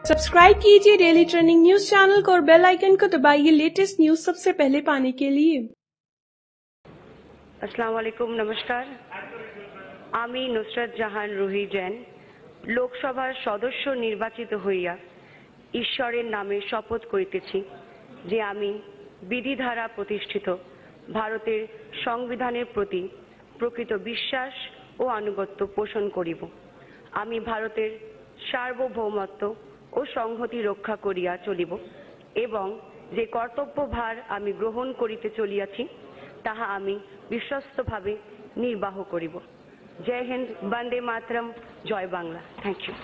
Subscribe कीजिए daily trending news channel को और बेल आइकन को दबाइए लेटेस्ट न्यूज सबसे पहले पाने के लिए। अस्सलाम वालेकुम, नमस्कार। आमी नुसरत জাহান রুহি জেন লোকসভার সদস্য নির্বাচিত হইয়া ঈশ্বরের নামে শপথ করিতেছি যে আমি বিধি দ্বারা প্রতিষ্ঠিত ভারতের সংবিধানের প্রতি প্রকৃত বিশ্বাস ও আনুগত্য পোষণ করিব। আমি ভারতের সার্বভৌমত্ব ও সংহতি রক্ষা করিয়া চলিব এবং যে কর্তব্যভার আমি গ্রহণ করিতে চলিয়াছি তাহা আমি বিশ্বস্তভাবে নির্বাহ করিব। জয় হিন্দ, বন্দে মাতরম, জয় বাংলা। Thank you.